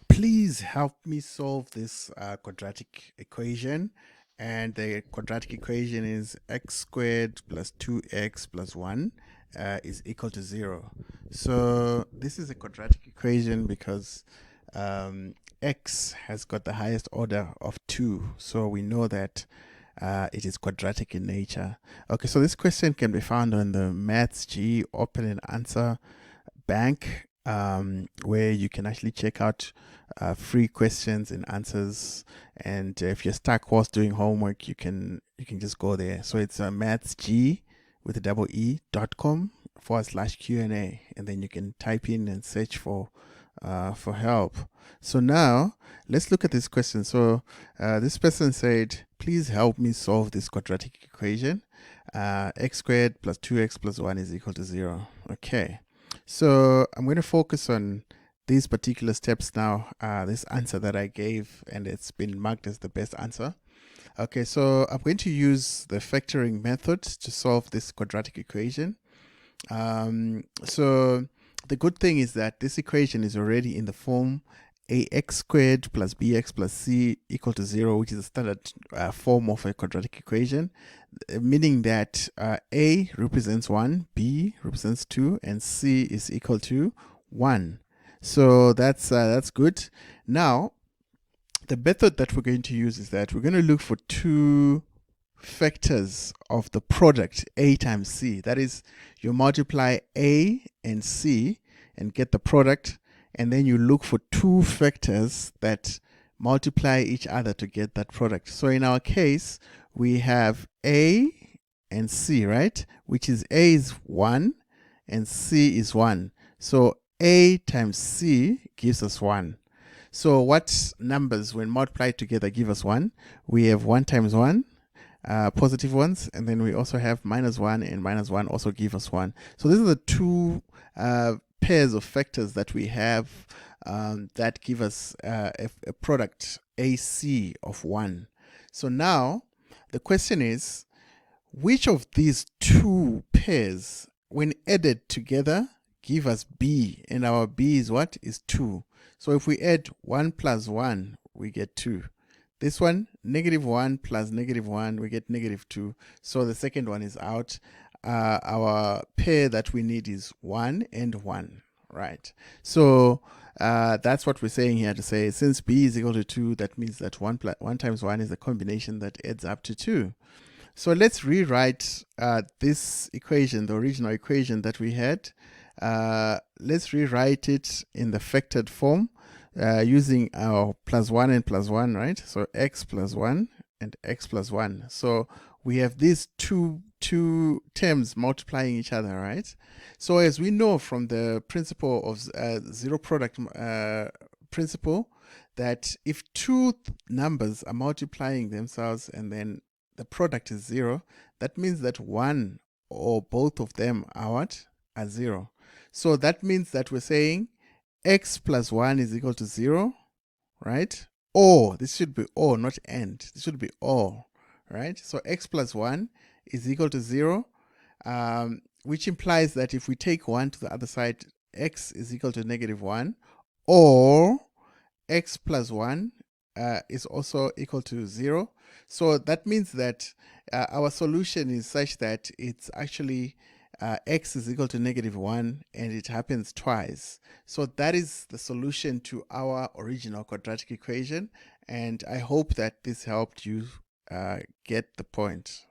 Please help me solve this quadratic equation. And the quadratic equation is x squared plus 2x plus 1 is equal to 0. So this is a quadratic equation because x has got the highest order of 2. So we know that it is quadratic in nature. Okay, so this question can be found on the Maths G Open and Answer Bank, where you can actually check out free questions and answers. And if you're stuck whilst doing homework, you can just go there. So it's mathsg with a double e.com/Q&A, and then you can type in and search for help. So now let's look at this question. So this person said, please help me solve this quadratic equation. X squared plus 2x plus 1 is equal to 0. Okay. So I'm going to focus on these particular steps now, this answer that I gave, and it's been marked as the best answer. Okay, so I'm going to use the factoring method to solve this quadratic equation. So the good thing is that this equation is already in the form ax squared plus bx plus c equal to 0, which is a standard form of a quadratic equation, meaning that a represents 1, b represents 2, and c is equal to 1. So that's good. Now, the method that we're going to use is that we're going to look for two factors of the product a times c. That is, you multiply a and c and get the product, and then you look for two factors that multiply each other to get that product. So in our case, we have a and c, right? Which is a is 1 and c is 1. So a times c gives us 1. So what numbers, when multiplied together, give us 1? We have 1 times 1, positive ones, and then we also have minus 1, and minus 1 also give us 1. So these are the two pairs of factors that we have that give us a product AC of 1. So now the question is, which of these two pairs, when added together, give us B? And our B is what? Is 2. So if we add 1 plus 1, we get 2. This one, negative 1 plus negative 1, we get negative 2. So the second one is out. Our pair that we need is 1 and 1, right? So that's what we're saying here, to say since b is equal to 2, that means that 1 times 1 is a combination that adds up to 2. So let's rewrite this equation, the original equation that we had. Let's rewrite it in the factored form using our plus 1 and plus 1, right? So x plus 1 and x plus 1. So we have these two terms multiplying each other, right? So as we know from the principle of zero product principle, that if two numbers are multiplying themselves and then the product is 0, that means that one or both of them are what? Are 0. So that means that we're saying x plus 1 is equal to 0, right? Or, this should be or, not and. This should be or, right? So x plus 1 is equal to 0, which implies that if we take 1 to the other side, x is equal to negative 1, or x plus 1 is also equal to 0. So that means that our solution is such that it's actually x is equal to negative 1, and it happens twice. So that is the solution to our original quadratic equation, and I hope that this helped you get the point.